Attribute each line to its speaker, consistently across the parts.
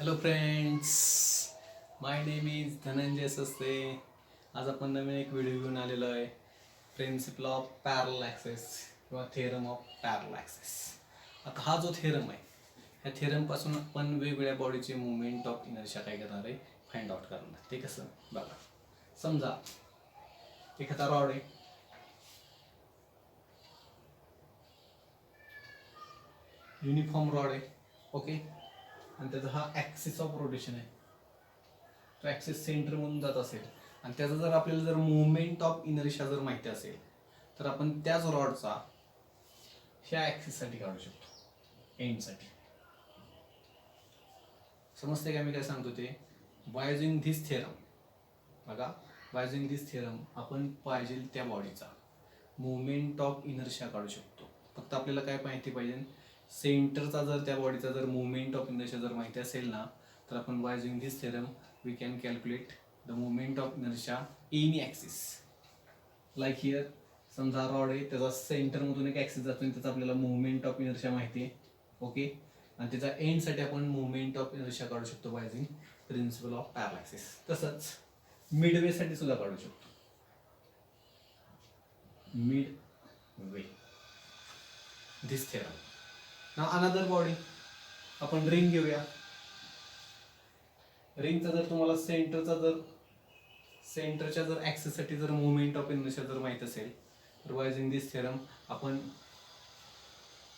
Speaker 1: Hello friends, my name is Dhananjay सस्ते. आज आपण नवीन एक व्हिडिओ घेऊन आलेलो आहे. प्रिन्सिपल ऑफ पॅरल ॲक्सेस किंवा थेरम ऑफ पॅरल ॲक्सेस. आता हा जो थेरम आहे, ह्या थेरमपासून आपण वेगवेगळ्या बॉडीचे मुवमेंट ऑफ इनर्शिया काय करणार आहे, फाइंड आउट करणार. ते कसं बघा. समजा एखादा रॉड आहे, युनिफॉर्म रॉड आहे, ओके, आणि त्याचा हा ॲक्सिस ऑफ रोटेशन आहे. तो ॲक्सिस सेंटरमधून जात असेल आणि त्याचा जर आपल्याला जर मुवमेंट ऑफ इनर्शिया जर माहिती असेल तर आपण त्याच रॉडचा ह्या ॲक्सिससाठी काढू शकतो, एंडसाठी. समजते का मी काय सांगतो ते? बाय युजिंग धिस थेरम, बघा, बाय युजिंग धिस थेरम आपण पाहिजे त्या बॉडीचा मुवमेंट ऑफ इनर्शिया काढू शकतो. फक्त आपल्याला काय माहिती पाहिजे, सेंटरचा जर त्या बॉडीचा जर मुवमेंट ऑफ इनर्शिया जर माहिती असेल ना, तर आपण by using this theorem we can calculate the movement of inertia in axis. Like here, समजा रॉड आहे, त्याचा सेंटरमधून एक ॲक्सिस जातो आणि त्याचा आपल्याला मुवमेंट ऑफ इनर्शिया माहिती आहे, ओके, आणि त्याच्या एंडसाठी आपण मुवमेंट ऑफ इनर्शिया काढू शकतो बाय युजिंग प्रिन्सिपल ऑफ पॅरल ॲक्सिस. तसंच मिडवेसाठी सुद्धा काढू शकतो. Mid way, this theorem. Now another body, आपण रिंग घेऊया. रिंगचा जर तुम्हाला सेंटरच्या जर ॲक्सिससाठी जर मुवमेंट ऑफ इनर्शिया जर माहीत असेल तर बाय युजिंग दिस थेरम आपण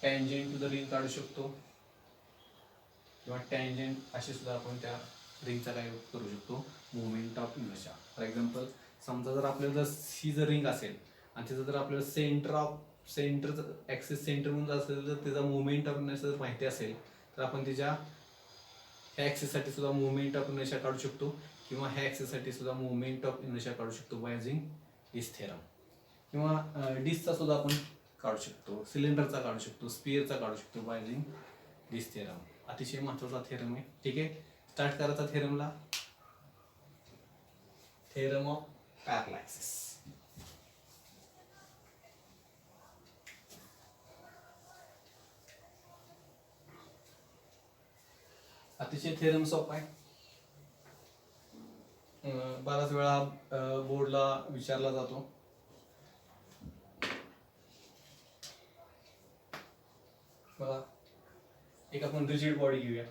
Speaker 1: टँजेंट टू द रिंग काढू शकतो किंवा टँजेंट असे सुद्धा आपण त्या रिंगचा काय करू शकतो, movement of inertia. For example, समजा जर आपल्याला जर ही जर रिंग असेल आणि त्याचं जर आपल्याला सेंटरचं ॲक्सिस सेंटरमधून जर असेल तर त्याचा मुवमेंट ऑफ इनर्शिया जर माहिती असेल तर आपण त्याच्या ह्या ॲक्सिससाठी सुद्धा मुवमेंट ऑफ इनर्शिया काढू शकतो किंवा ह्या ॲक्सिससाठी सुद्धा मुवमेंट ऑफ इनर्शिया काढू शकतो बाय युजिंग डिस थेरम. किंवा डिसचा सुद्धा आपण काढू शकतो, सिलेंडरचा काढू शकतो, स्पिअरचा काढू शकतो बाय युजिंग डिस थेरम. अतिशय महत्त्वाचा थेरम आहे. ठीक आहे, स्टार्ट करायचा थेरमला. थेरम ऑफ पॅरल ॲक्सिस. अतिशय थेरम सोपा आहे. बराच वेळा बोर्डला विचारला जातो. बघा, एक आपण रिजिड बॉडी घेऊया.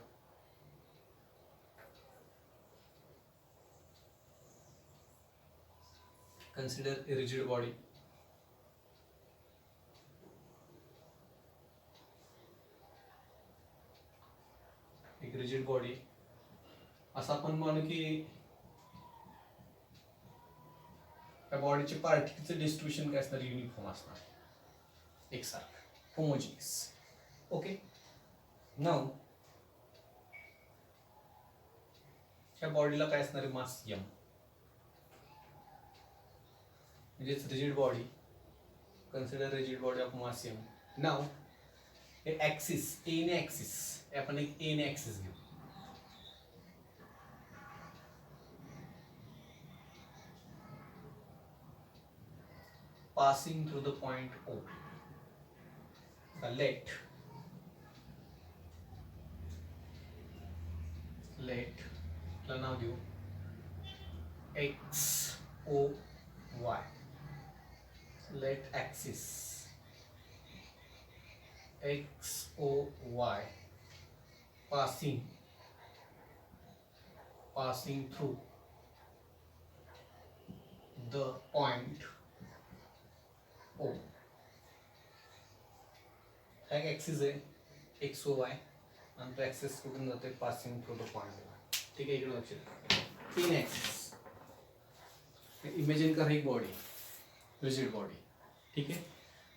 Speaker 1: Consider a rigid body. एक रिजिड बॉडी, असं आपण म्हणू की त्या बॉडीचे पार्टिकलचं डिस्ट्रीब्युशन काय असणार, युनिफॉर्म असणार, एकसारखं, होमोजिनियस. ओके, नाव ह्या बॉडीला काय असणार आहे, मास एम, म्हणजेच rigid body. Consider rigid body of mass M. नाव हे ॲक्सिस, एन ॲक्सिस, आपण एक एन ॲक्सिस घेऊ. passing through the point O. Let ला नाव देऊ x o y. Let axis x o y passing through the point O. हा एक axis आहे, एक्स ओ वाय, आणि तो ॲक्सिस कुठून जातोय, पासिंग थ्रू द पॉईंट. ठीक आहे, इकडे लक्ष द्या. तीन ॲक्सिस. इमेजिन करा एक बॉडी, रिजिड बॉडी. ठीक आहे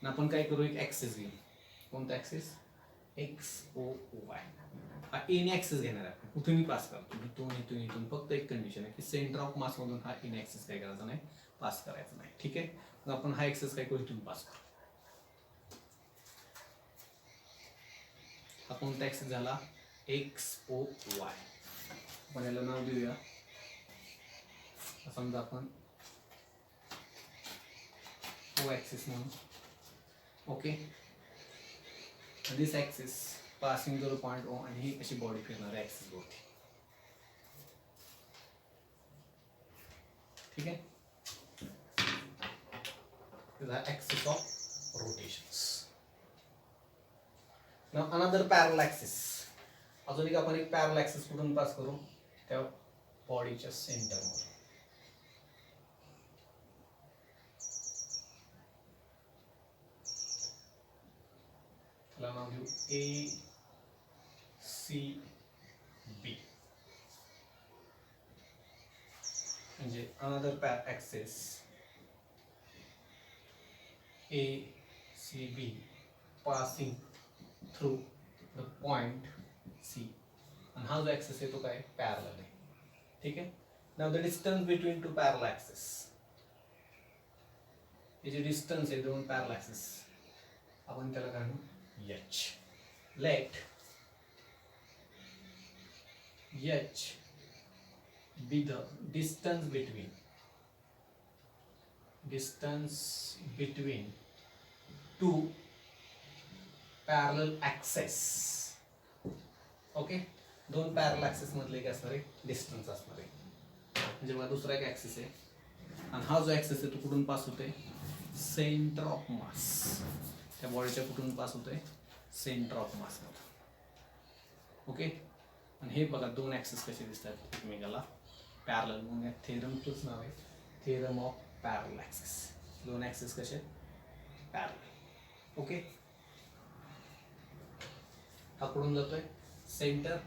Speaker 1: ना, आपण काय करू, एक ॲक्सिस घेऊ. कोणता ॲक्सिस, एक्स ओ वाय. हा एन ॲक्सिस घेणार आहे आपण, कुठूनही पास करतो, इथून. फक्त एक कंडिशन आहे की सेंटर ऑफ मास मधून हा एन ॲक्सिस काय करायचा नाही, पास करायचा नाही. ठीक आहे, मग आपण हा ॲक्सिस काय करू, इथून पास करू. हा कोणता ॲक्सिस झाला, एक्स ओ वाय. आपण याला नाव देऊया, समजा आपण ओ ॲक्सिस म्हणून. Okay, this axis passing through the point O, आणि ही अशी बॉडी फिरणार आहे ॲक्सिस भोवती. ठीक आहे. Axis of rotations. Now another पॅरल ऍक्सिस. अजून एक आपण एक पॅरल ऍक्सिस कुठून पास करू, त्या बॉडीच्या सेंटरमध्ये. त्याला नाव देऊ ए सी बी. म्हणजे another pair axis A C B passing through the point C. आणि हा जो ऍक्सिस आहे तो काय पॅरलल आहे. ठीक आहे. Now the distance between two पॅरल ऍक्सिस. हे जे डिस्टन्स आहे दोन पॅरल ऍक्सिस आपण त्याला काय म्हणू H. Let H be the distance between two parallel axes. Okay. दोन पॅरल ऍक्सिस मधले काय असणार आहे डिस्टन्स असणार आहे. म्हणजे बघा दुसरा एक ऍक्सिस आहे आणि हा जो ऍक्सिस आहे तो कुठून पास होतोय सेंटर ऑफ मास. त्या बॉडीच्या कुठून पास होतोय सेंटर ऑफ मास मध्ये. ओके. आणि हे बघा दोन ऍक्सिस कसे दिसतात एकमेकाला पॅरलल. म्हणून या थेरमचंच नाव आहे थेरम ऑफ पॅरलल ऍक्सिस. दोन ऍक्सिस कसे पॅरलल. ओके. हा कुठून जातोय सेंटर.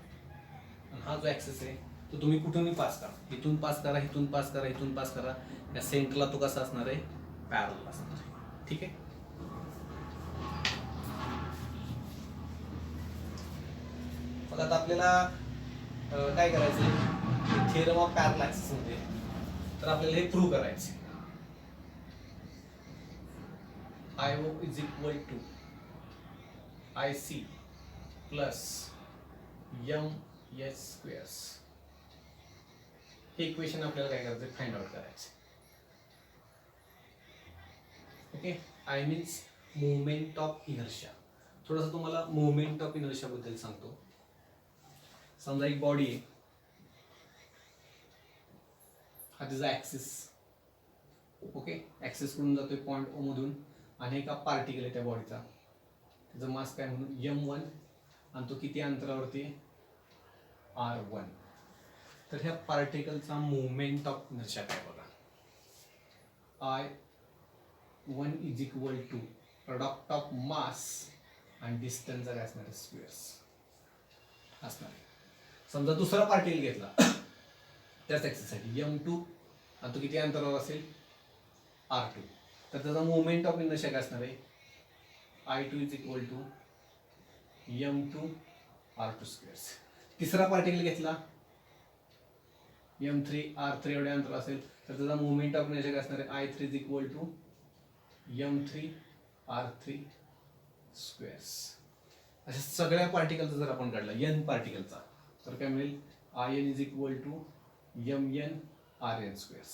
Speaker 1: आणि हा जो ऍक्सिस आहे तो तुम्ही कुठूनही पास करा, इथून पास करा, इथून पास करा, इथून पास करा, या सेंटरला तो कसा असणार आहे पॅरलल असणार आहे. ठीक आहे. मग आता आपल्याला काय करायचं थेरम ऑफ पॅरलल ऍक्सिस मध्ये, तर आपल्याला हे प्रूव्ह करायचे. IO is equal to IC plus MS squares. हे इक्वेशन आपल्याला काय करायचं फाइंड आउट करायचं. Okay. I means moment of inertia. थोडंसं तुम्हाला मोमेंट ऑफ इनर्शिया बद्दल सांगतो. समजा एक बॉडी आहे, हा तिचा ऍक्सिस. ओके. ऍक्सिस कडून जातोय पॉइंट ओ मधून आणि एका पार्टिकल आहे त्या बॉडीचा, त्याचा मास काय म्हणून M1 आणि तो किती अंतरावरती R1. तर ह्या पार्टिकलचा मोमेंट ऑफ इनर्शिया काय बघा. I1 is equal to product of mass आणि डिस्टन्सचा काय असणार स्क्वेअर्स असणार आहे. समजा दुसरा पार्टिकल घेतला त्याच ऍक्सिससाठी M2 आणि तो किती अंतरावर असेल R2. तर त्याचा मोमेंट ऑफ इनर्शिया काय असणार आहे I2 is equal to M2 R2 squares. तिसरा पार्टिकल घेतला M3 R3 एवढे अंतर असेल तर त्याचा मोमेंट ऑफ इनर्शिया काय असणार आहे I3 is equal to M3 R3 squares. अशा सगळ्या पार्टिकलचा जर आपण काढला N पार्टिकलचा तर काय मिळेल IN is equal to MN RN squares.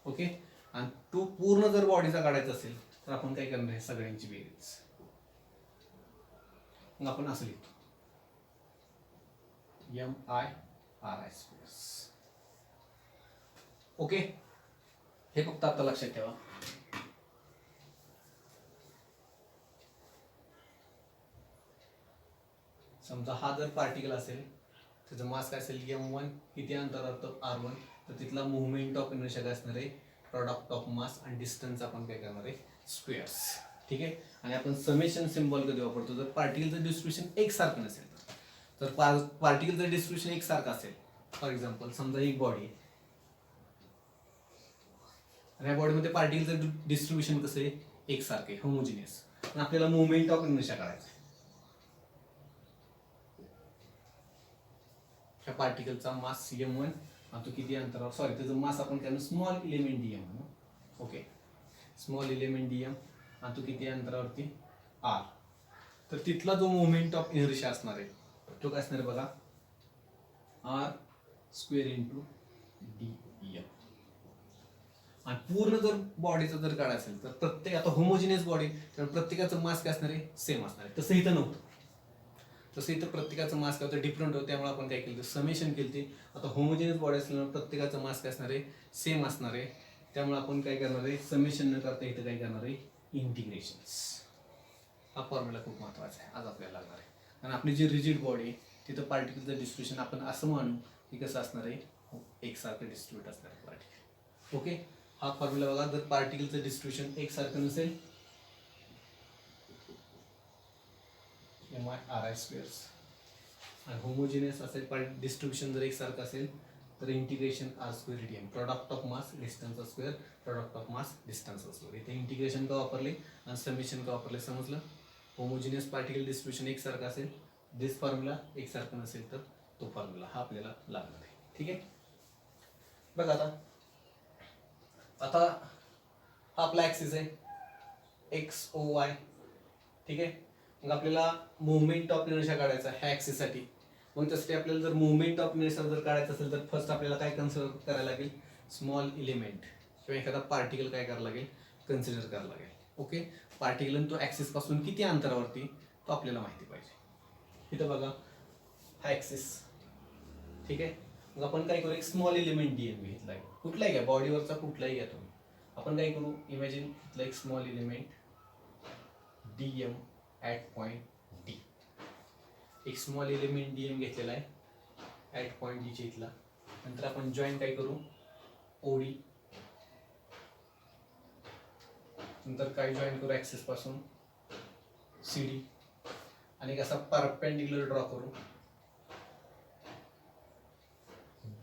Speaker 1: Okay. आणि तो पूर्ण जर बॉडीचा काढायचा असेल तर आपण काय करणार आहे सगळ्यांची बेरीज. मग आपण असं लिहितो MI RI स्क्वेअर्स. ओके. हे फक्त आता लक्षात ठेवा. समजा हा जर पार्टिकल असेल त्याचं मास काय असेल M1 किती अंतरावर R1 तर तिथला मोमेंट ऑफ इनर्शिया काय असणार आहे प्रोडक्ट ऑफ मास आणि डिस्टन्स आपण काय करणार आहे स्क्वेअर्स. ठीक आहे. आणि आपण समेशन सिम्बॉल कधी वापरतो जर पार्टिकलचं डिस्ट्रीब्युशन एकसारखं नसेल तर पार्टिकलचं डिस्ट्रीब्युशन एकसारखं असेल. फॉर एक्झाम्पल समजा एक बॉडी आहे आणि या बॉडीमध्ये पार्टिकलचं डिस्ट्रीब्युशन कसं आहे एकसारखं आहे होमोजिनियस. पण आपल्याला मोमेंट ऑफ इनर्शिया काढायचं आहे. ह्या पार्टिकलचा मास M1 आणि तो किती अंतरावर सॉरी त्याचं मास आपण काय स्मॉल इलेमेंट DM म्हणू. ओके. स्मॉल इलेमेंट DM आणि तो किती अंतरावरती R. तर तिथला जो मोमेंट ऑफ इनर्शिया असणार आहे तो काय असणार आहे बघा R स्क्वेअर इंटू DM. आणि पूर्ण जर बॉडीचं जर काढायचं असेल तर प्रत्येक आता होमोजिनियस बॉडी तर प्रत्येकाचं मास काय असणार आहे सेम असणार आहे. तसं इथं नव्हतं. तसं इथं प्रत्येकाचं मास काय होतं डिफरंट होतं. त्यामुळे आपण काय केलं समेशन केलं. आता होमोजिनियस बॉडी असल्यामुळे प्रत्येकाचं मास काय असणार आहे सेम असणार आहे त्यामुळे आपण काय करणार आहे, समेशन न करता इथं काय करणार आहे, इंटिग्रेशन्स. हा फॉर्म्युला खूप महत्त्वाचा आहे, आज आपल्याला लागणार आहे. कारण आपली जी रिजिड बॉडी आहे तिथं पार्टिकलचं डिस्ट्रीब्युशन आपण असं म्हणू की कसं असणार आहे, एकसारखं डिस्ट्रीब्यूट असणार आहे पार्टिकल. ओके, हा फॉर्म्युला बघा. जर पार्टिकलचं डिस्ट्रीब्युशन एकसारखं नसेल MI/RI² आणि होमोजिनियस असेल, डिस्ट्रीब्युशन जर एकसारखं असेल तर integration R² dm, product of mass distance square, product of mass distance square. इथे इंटिग्रेशन का वापरले आणि समेशन का वापरले समजलं. होमोजिनियस पार्टिकल डिस्ट्रीब्युशन एकसारखं असेल, दिस फॉर्म्युला एकसारखं नसेल तर तो फॉर्म्युला हा आपल्याला लागणार आहे. ठीक आहे, बघा आता हा आपला ॲक्सिस आहे XOY. ठीक आहे, मग आपल्याला मुवमेंट ऑफ इनर्शिया काढायचा ह्या ॲक्सिससाठी. मग त्यासाठी आपल्याला जर मुवमेंट ऑफ इनर्शिया जर काढायचं असेल तर फर्स्ट आपल्याला काय कन्सिडर करायला लागेल, स्मॉल इलिमेंट किंवा एखादा पार्टिकल काय करायला लागेल, कन्सिडर करायला लागेल. ओके, पार्टिकल तो ॲक्सिस पासून किती अंतरावरती तो आपल्याला माहिती पाहिजे. इथं बघा हा ॲक्सिस. ठीक आहे, मग आपण काय करू, एक स्मॉल इलिमेंट DM घेतला आहे, कुठलाही घ्या, बॉडीवरचा कुठलाही घ्या तुम्ही. आपण काय करू, इमॅजिन इथला एक small element DM at point D. एक स्मॉल एलिमेंट DM घेतलेला आहे ॲट पॉईंट D च्या इथला. नंतर आपण जॉईन काय करू, OD. नंतर काय जॉईन करू, ॲक्सिस पासून CD आणि असा परपेंडिक्युलर ड्रॉ करू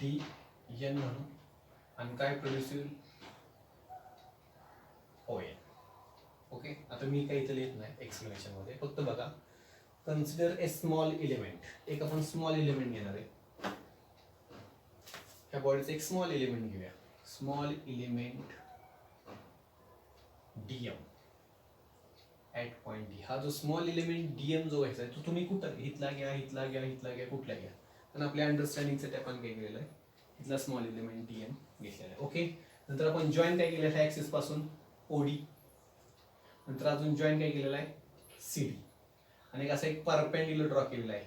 Speaker 1: DN म्हणून, आणि काय प्रोड्यूस होईल, ON. ओके, आता मी काही इथं लिहित नाही एक्सप्लेनेशन मध्ये, फक्त बघा. कन्सिडर ए स्मॉल इलिमेंट, एक आपण स्मॉल इलिमेंट घेणार आहे. ह्या बॉडीचं एक स्मॉल इलिमेंट घेऊया, small element DM at point D. हा जो स्मॉल इलिमेंट DM जो घ्यायचा आहे तो तुम्ही कुठं, इथला घ्या, इथला घ्या, इथला घ्या, कुठला घ्या, पण आपल्या अंडरस्टँडिंगसाठी आपण काय केलेलं आहे, इथला स्मॉल इलिमेंट DM घेतलेला आहे. ओके, नंतर आपण जॉईन काय केलेलं आहे, ॲक्सिस पासून OD. नंतर अजून जॉईन काय केलेलं आहे, CD, आणि असा एक परपेंडिक्युलर ड्रॉ केलेला आहे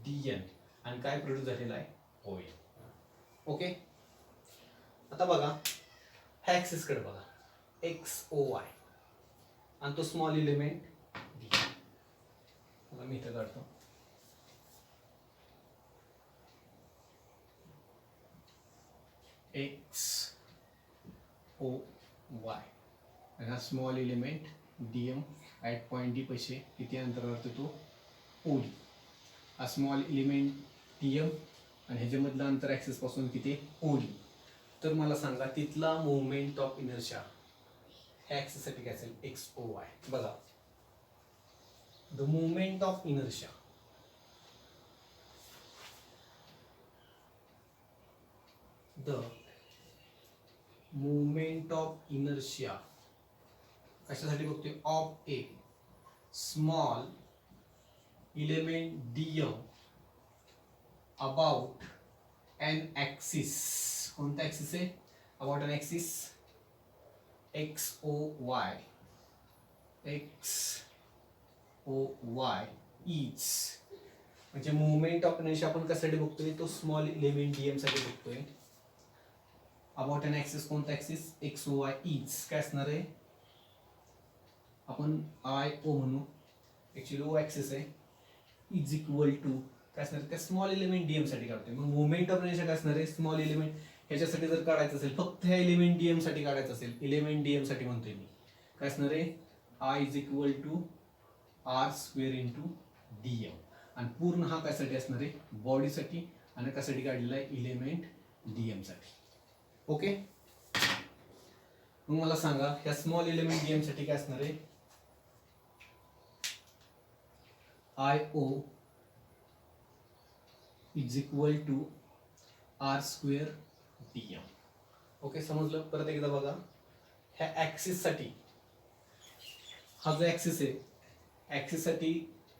Speaker 1: DN, आणि काय प्रोड्यूस झालेला आहे, ON. ओके, आता बघा ह्या ॲक्सिस कडे बघा, XOY, आणि तो स्मॉल इलिमेंट D. मी इथं काढतो, XOY, आणि हा small element DM at point D पैसे किती अंतरावरती तो OD. हा स्मॉल इलिमेंट DM आणि ह्याच्यामधलं अंतर ॲक्सिस पासून किती, OD. तर मला सांगा तिथला मुवमेंट ऑफ इनर्शिया ह्या ॲक्सिससाठी काय असेल, XOY. बघा, the movement of inertia, the movement of inertia कशासाठी बघतोय, of a small element DM about an axis. कोणता ॲक्सिस आहे, about an axis XOY. XOY is, म्हणजे मुवमेंट ऑफ इनर्शिया आपण कशासाठी बघतोय, तो स्मॉल इलिमेंट DM साठी बघतोय. अबाउट एन ॲक्सिस, कोणता ॲक्सिस, XOY इज काय असणार आहे, आपण IO म्हणू, ॲक्च्युली O ॲक्सिस आहे, इज इक्वल टू काय असणार, त्या स्मॉल एलिमेंट DM साठी काढतोय. मग मुवमेंट ऑफ इनर्शिया काय असणार आहे, स्मॉल एलिमेंट ह्याच्यासाठी जर काढायचं असेल, फक्त ह्या एलिमेंट DM साठी काढायचं असेल, एलिमेंट DM साठी म्हणतोय मी, काय असणार आहे, I is equal to R² into DM. आणि पूर्ण हा कशासाठी असणार आहे, बॉडीसाठी, आणि कशासाठी काढलेला आहे, एलिमेंट DM साठी. ओके, मग मला सांगा ह्या स्मॉल एलिमेंट DM साठी काय असणार आहे, IO is equal to R² DM. Okay, समजलं. परत एकदा बघा, ह्या ॲक्सिस साठी, हा जो ॲक्सिस आहे, ॲक्सिस साठी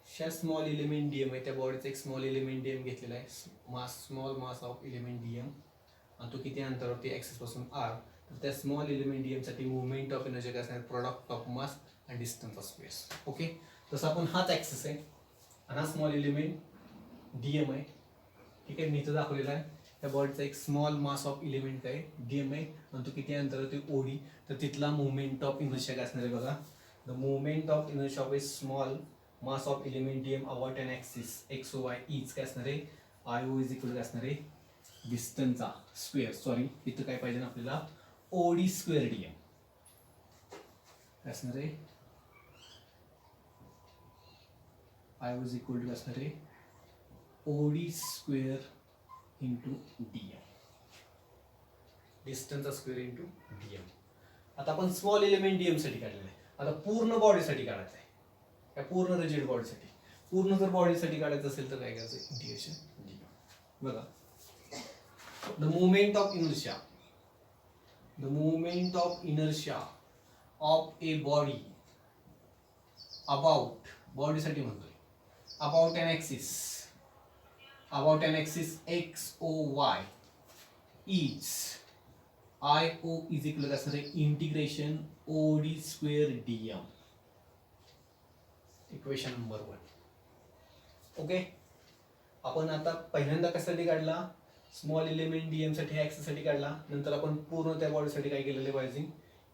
Speaker 1: ह्या स्मॉल एलिमेंट DM आहे, त्या बॉडीचा एक स्मॉल एलिमेंट DM घेतलेला आहे, mass, small mass of element DM, आणि तो किती अंतरावरती, ॲक्सिस पासून R. तर त्या स्मॉल एलिमेंट DM साठी मुवमेंट ऑफ एनर्जी काय असणार, प्रोडक्ट ऑफ मास आणि डिस्टन्स ऑफ स्पेस. ओके, तसं आपण हाच ॲक्सिस आहे आणि हा स्मॉल एलिमेंट DM आहे. ठीक आहे, मी इथं दाखवलेला आहे त्या बॉडीचा एक स्मॉल मास ऑफ इलिमेंट काय डीएम आहे आणि तो किती अंतरावरती ओडी, तर तिथला मुवमेंट ऑफ इनर्शिया काय असणार आहे बघा. The movement of inertia of a small mass of element DM about an axis X O Y is काय असणार आहे, आय ओ इज इक्वल काय असणार आहे, डिस्टन्सचा स्क्वेअर. सॉरी इथं काय पाहिजे ना आपल्याला, ओडी स्क्वेअर डीएम काय असणार आहे, I O is equal to असणार आहे ओडी स्क्वेअर इंटू डीएम, डिस्टन्सचा स्क्वेअर इंटू डीएम. आता आपण स्मॉल एलिमेंट डीएम साठी काढलेलं आहे. आता पूर्ण बॉडीसाठी काढायचं आहे, या पूर्ण रिजिड बॉडीसाठी. पूर्ण जर बॉडीसाठी काढायचं असेल तर काय करायचं, इंटिग्रेशन डीएम. बघा, the movement of inertia, the movement of inertia of a body about, बॉडीसाठी म्हणतोय, about an axis, about an axis x o y is I o is equal to integration o d square dm. Equation number 1. Okay, आपण आता पहिल्यांदा कशासाठी काढला, small element DM साठी axis साठी काढला, नंतर आपण पूर्ण त्या बॉडीसाठी काय केलेले पाहिजे,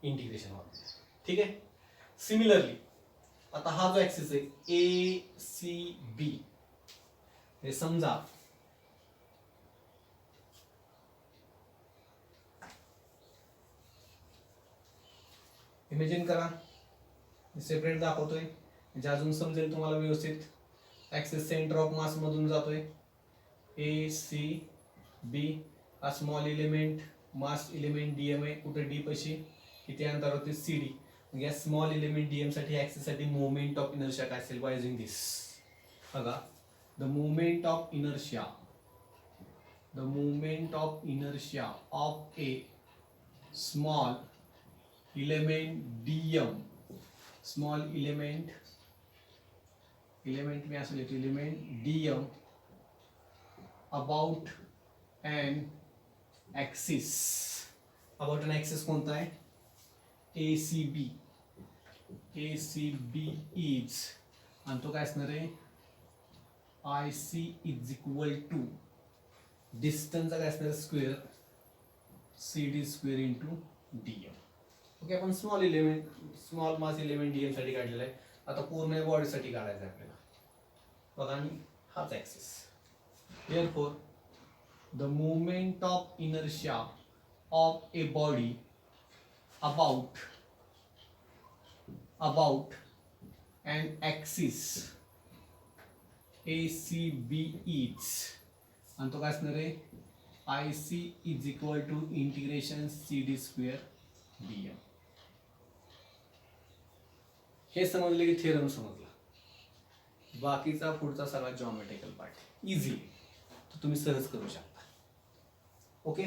Speaker 1: इंटिग्रेशन वापरले. ठीक आहे. सिमिलरली आता हा जो ऍक्सिस आहे ए सी बी, हे समजा इमेजिन करा, सेपरेट दाखवतोय म्हणजे अजून समजेल तुम्हाला व्यवस्थित. ऍक्सिस सेंटर ऑफ मास मधून जातोय, ए सी बी हा स्मॉल एलिमेंट मास एलिमेंट डीएम आहे, कुठे डी पशी किती अंतरावरती सी डी. या स्मॉल एलिमेंट डीएम साठी ऍक्सिस साठी मुवमेंट ऑफ इनर्शिया काय असेल, बाय युजिंग दिस. बघा, the movement of inertia, the movement of inertia of a small element dm, small element में असेल element dm about an axis, about an axis कोणता आहे, ACB, ACB is, आणि तो काय असणार आहे, IC is equal to distance काय असणार square CD square into DM. Okay, आपण small element, small mass element DM साठी काढलेला आहे. आता पूर्ण बॉडी साठी काढायचं आहे आपल्याला. बघा, आणि हाच axis. Therefore, the movement of inertia of a body about an axis ACB is, आणि तो काय असणार आहे, IC is equal to integration CD square DM. हे समजले की थेरम समजला. बाकीचा पुढचा सगळा जॉमेट्रिकल पार्ट इझी, तो तुम्ही सहज करू शकता. ओके,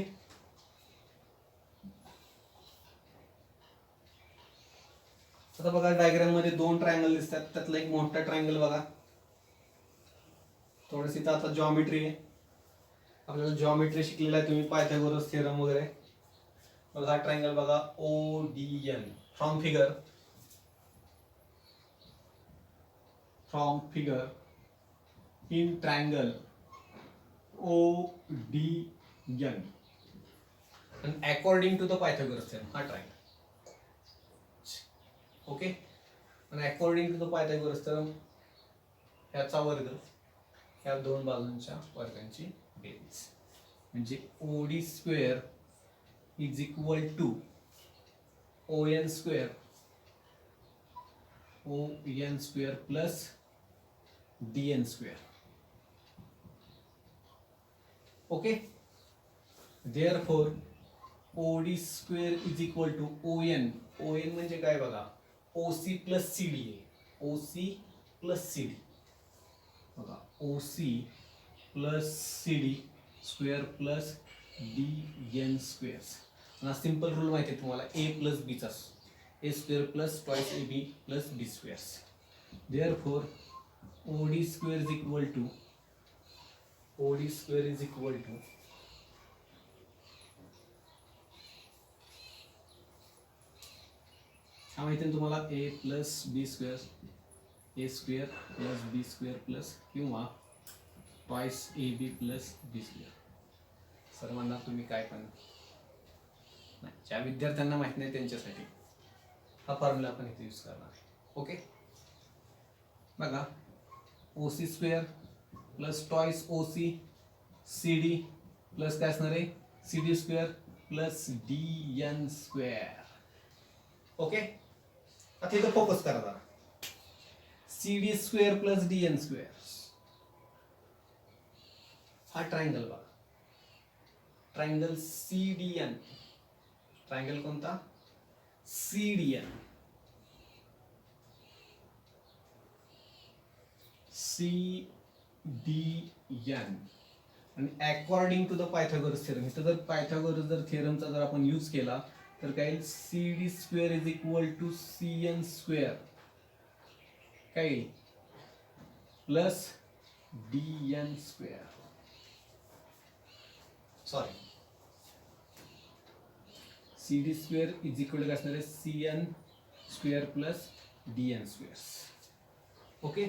Speaker 1: आता बघा डायग्राम मध्ये 2 ट्रायंगल दिसतात, त्यातला एक मोठा ट्रायंगल बघा. थोडीशी आता जॉमेट्री आहे, आपल्याला जॉमेट्री शिकलेला आहे तुम्ही, पायथागोरस थेरम वगैरे. बघा, हा ट्रायंगल बघा, O D N. From figure in triangle O D N and according to the Pythagoras theorem, हा ट्रायंगल. ओके, आणि according to the Pythagoras theorem ह्याचा वर्ग ह्या दोन बाजूंच्या वर्गांची बेरीज, म्हणजे OD square is equal to O N square plus D N square. Okay, therefore OD square is equal to O N म्हणजे काय बघा, ओसी प्लस सी डी आहे, ओसी प्लस सी डी. बघा, OC plus C D square plus D N square. आणि simple rule माहिती आहे तुम्हाला, A plus बीचा, A square plus twice A B plus B square. Therefore OD square is equal to हा माहिती आहे तुम्हाला, A plus B square, A square plus B square plus किंवा twice A B plus B square. Sir म्हणणार तुम्ही काय पण नाही, ज्या विद्यार्थ्यांना माहित नाही त्यांच्यासाठी हा फॉर्म्युला आपण इथे यूज करणार आहे. ओके, बघा OC square plus twice OC C D plus काय असणार आहे C D square plus D N square. Okay, आता इथं फोकस करा जरा. C D square plus D N square हा ट्रायंगल बघा, triangle C D N. Triangle कोणता C D N. C D N आणि according to the Pythagoras theorem. इथं जर पायथागोरस जर थिअरमचा जर आपण यूज केला तर काय येईल C D square is equal to C N square काय येईल plus D N square. Sorry, C D square is equal to काय असणार आहे C N square plus D N square. Okay,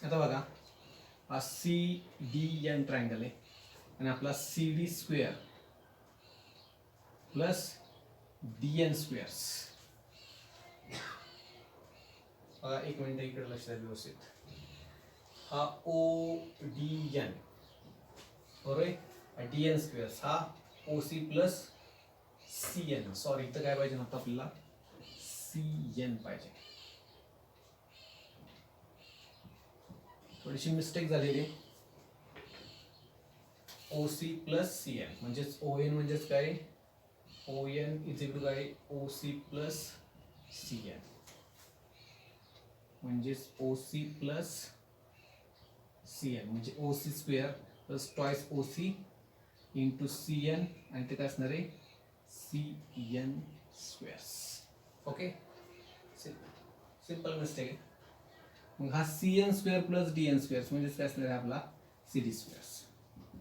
Speaker 1: आता बघा हा सी डी एन ट्रायंगल आहे आणि आपला C D square plus D N square. बघा एक मिनिट इकडे लक्ष द्या व्यवस्थित. हा ओ डी एन बरोबर, डी एन स्क्वेअर हा O C plus C N. Sorry इथं काय पाहिजे नव्हतं आपल्याला सी एन पाहिजे. थोडीशी मिस्टेक झालेली. O C plus C N म्हणजेच ओ एन म्हणजेच काय O N is equal to काय O C plus C N म्हणजेच O C plus C N म्हणजे O C square plus twice O C into C N आणि ते काय असणार आहे C N square. Okay, simple mistake आहे. मग हा C N square plus D N square म्हणजे काय असणार आहे आपला C D square.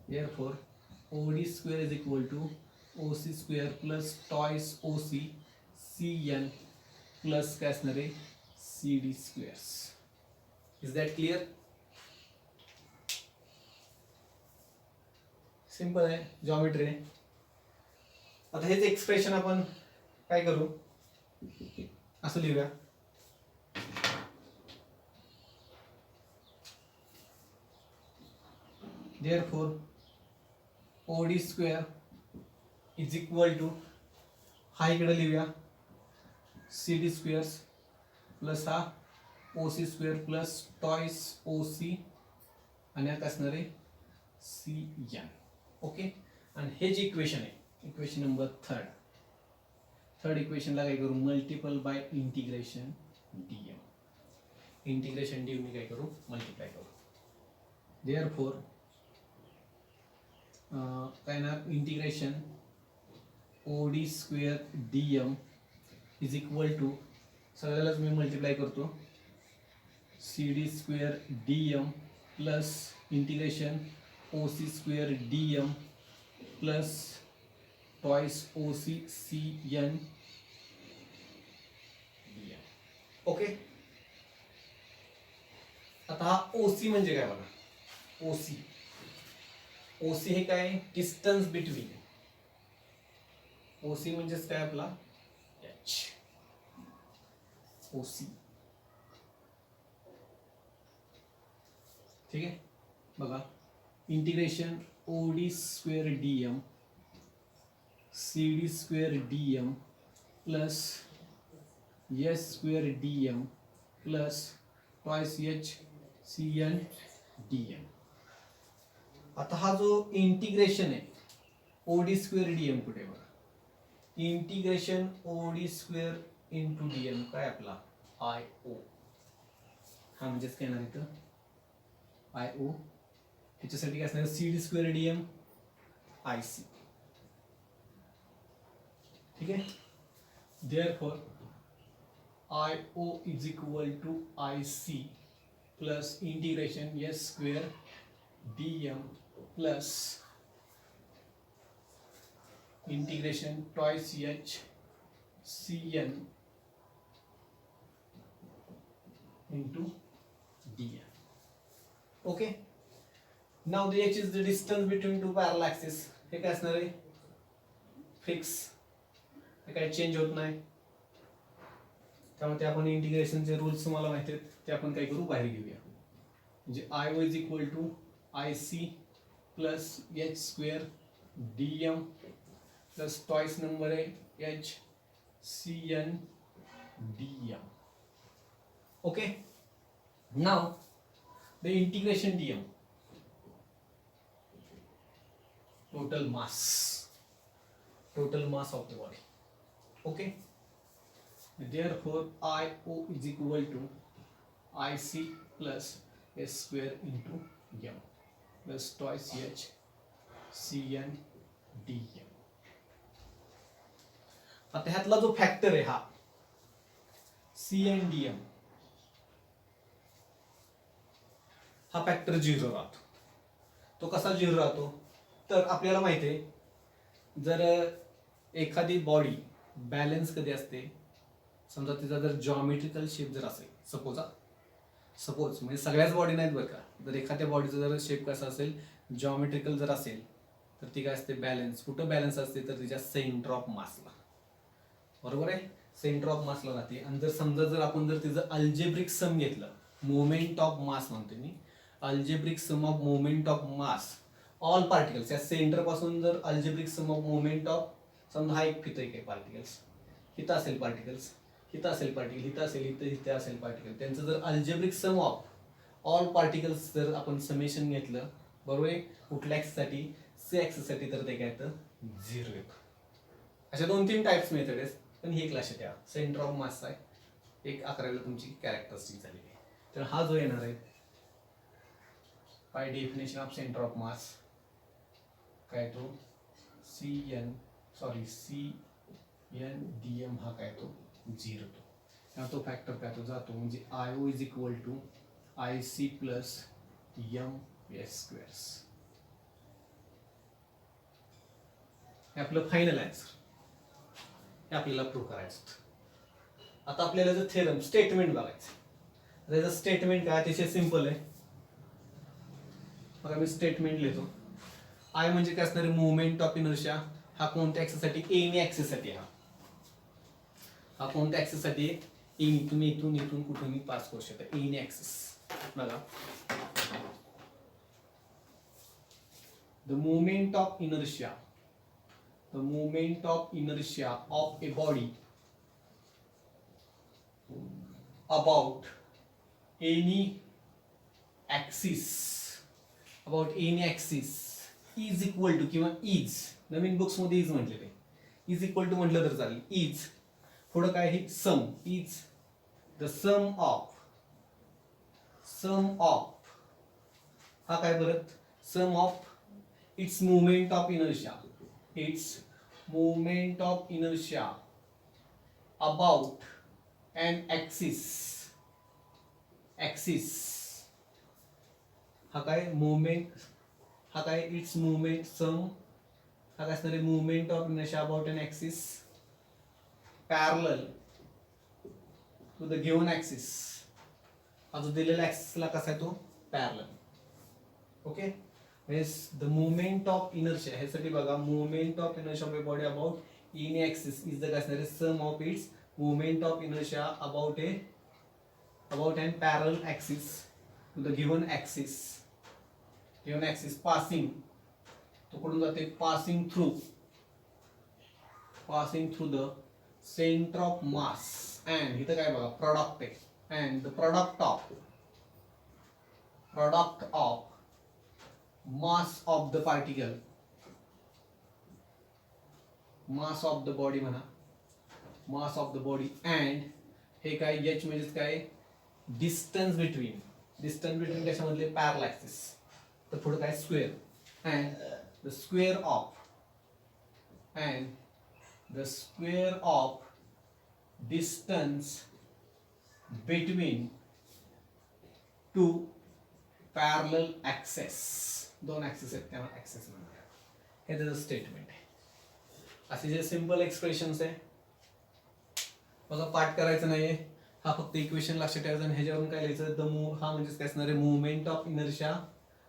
Speaker 1: Therefore O D square is equal to O C square plus twice O C C N plus काय असणार आहे C D square. Is that clear? Simple आहे, geometry आहे. आता हेच एक्सप्रेशन आपण काय करू असं लिहूया. Therefore, OD square is equal to हा इकडे लिहूया CD squares प्लस हा OC square plus twice OC आणि आता असणार आहे CN. ओके, आणि हे जे इक्वेशन आहे इक्वेशन नंबर थर्ड इक्वेशनला काय करू multiple by integration DM. Integration D मी काय करू मल्टिप्लाय करू. देअरफॉर काय ना integration O D square D M is equal to सगळ्यालाच मी मल्टिप्लाय करतो C D square D M plus integration O C square D M plus twice O C C N D M. Okay, आता हा O C म्हणजे काय बघा ओ C. OC हे काय डिस्टन्स बिटवीन. ओसी म्हणजेच काय आपला एच. ओसी ठीक आहे. बघा integration O D square D M C D square D M plus S square D M plus twice H C N D M. आता हा जो इंटिग्रेशन आहे O D square D M कुठे बघा integration O D square into D M काय आपला I ओ. हा म्हणजेच काय ना इथं आय ओ. ह्याच्यासाठी काय असणार C D square D M I C. ठीक आहे. Therefore I O is equal to I C plus integration S square D M plus integration twice H C N into dm. Okay, now the h is the distance between two parallel axes. हे काय असणार आहे? Fix, हे काय change होत नाही. त्यामुळे आपण इंटिग्रेशनचे रूल्स तुम्हाला माहिती आहेत, ते आपण काय करू, बाहेर घेऊया. म्हणजे IO is equal to IC plus H square DM plus twice number है HCN DM. Okay, now the integration DM, total mass of the body. Okay, therefore IO is equal to IC plus S square into M plus twice HCN DM. आता ह्यातला जो factor आहे हा CNDM, हा factor 0 राहतो. तो कसा 0 राहतो, तर आपल्याला माहिती आहे, जर एखादी बॉडी बॅलन्स कधी असते, समजा तिचा जर जॉमेट्रिकल शेप जर असेल, सपोज म्हणजे सगळ्याच बॉडी नाहीत बरं का, जर एखाद्या बॉडीचा जर शेप कसा असेल, जॉमेट्रिकल जर असेल, तर ती काय असते, बॅलन्स. कुठं बॅलन्स असते, तर तिच्या सेंटर ऑफ मासला. बरोबर आहे, सेंटर ऑफ मासला राहते. आणि जर समजा जर आपण जर तिचं अल्जेब्रिक सम घेतलं, मोमेंट ऑफ मास म्हणतो मी, algebraic sum of moment of mass all particles, या सेंटर पासून जर algebraic sum of moment of, समजा हा एक फित आहे पार्टिकल्स, इथं असेल पार्टिकल्स, इथं असेल पार्टिकल, इथं असेल, इथे असेल पार्टिकल, त्यांचं जर algebraic sum of all particles जर आपण समेशन घेतलं, बरोबर आहे, कुठल्या ॲक्सिससाठी, सी ॲक्सिससाठी, तर ते काय येतं, 0 येतं. अशा 2-3 टाइप्स मेथड आहेत, पण ही एक लक्षात ठेवा, सेंटर ऑफ मास आहे, एक 11वीला तुमची कॅरेक्टरिस्टिक झालेली आहे. तर हा जो येणार आहे, by definition of centre of मास काय तो CNDM, हा काय तो 0 तो. तेव्हा तो फॅक्टर काय तो जातो, म्हणजे IO is equal to IC plus MS squares. हे आपलं फायनल आन्सर, हे आपल्याला प्रूव्ह करायचं. आता आपल्याला जर थेरम स्टेटमेंट बघायचं, त्याचं स्टेटमेंट काय अतिशय सिंपल आहे. बघा मी स्टेटमेंट लिहितो. I म्हणजे काय असणार, मुवमेंट ऑफ इनर्शिया. हा कोणत्या ॲक्सिससाठी, एनी ॲक्सिससाठी. हा कोणत्या ॲक्सिससाठी, एनी. तुम्ही इथून कुठूनही पास करू शकता, एनी ॲक्सिस. बघा, the movement of inertia of a body about any axis is equal to, किंवा is, नवीन बुक्स मध्ये इज म्हटलेले, इज इक्वल टू म्हटलं तर चालेल. इज पुढं काय आहे, sum. Is the sum of हा काय परत, sum of its movement of inertia about an axis. हा काय मुवमेंट, हा काय इट्स मुवमेंट सम, हा काय असणार आहे, movement of inertia about an axis parallel to the given axis. हा जो दिलेला ॲक्सिसला कसा आहे तो parallel. Okay, the movement of inertia, ह्यासाठी बघा, movement of inertia of a body about any axis is the असणार आहे sum of its movement of inertia about an parallel axis to the given axis. Passing, तो कुठून जाते, passing through the centre of mass. And इथं काय बघा, product आहे, and the product of mass of the particle, mass of the body म्हणा, mass of the body. And हे काय, एच म्हणजे काय, डिस्टन्स बिटवीन कशामधले, पॅरल ॲक्सिस. तर पुढे काय, square. And the square of distance between to parallel access. 2 access आहेत, त्यामुळे ॲक्सेस म्हणतात. हे त्याचं स्टेटमेंट आहे. असे जे सिंपल एक्सप्रेशन्स आहे बघा, पाठ करायचं नाहीये, हा फक्त इक्वेशन लक्षात ठेवायचा आणि ह्याच्यावरून काय लिहायचं हा म्हणजेच काय असणार आहे मुवमेंट ऑफ इनर्शिया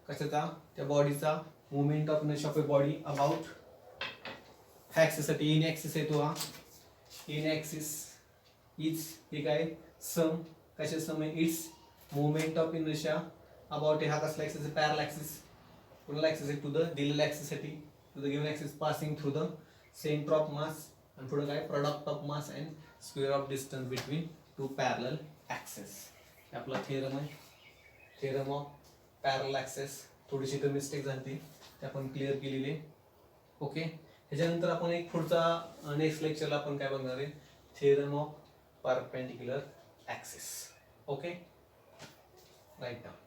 Speaker 1: कशाचा त्या बॉडीचा movement of inertia of a body about ह्या ऍक्सिससाठी इन ऍक्सिस आहे तो हा इन ऍक्सिस इज हे काय सम कशा सम आहे it's movement of inertia about हा कसला ऍक्सिस आहे पॅरल ऍक्सिस कुठला ऍक्सिस आहे टू द दिलेल्या ऍक्सिससाठी to the given axis passing through the centre of mass आणि पुढे काय product of mass and square of distance between two parallel axes आपला थिअरम आहे थिअरम ऑफ पॅरल ऍक्सेस थोडीशी तर मिस्टेक झाली ते आपण क्लिअर केलेली आहे ओके ह्याच्यानंतर आपण एक पुढचा नेक्स्ट लेक्चरला आपण काय बघणार आहे theorem of perpendicular axes okay right now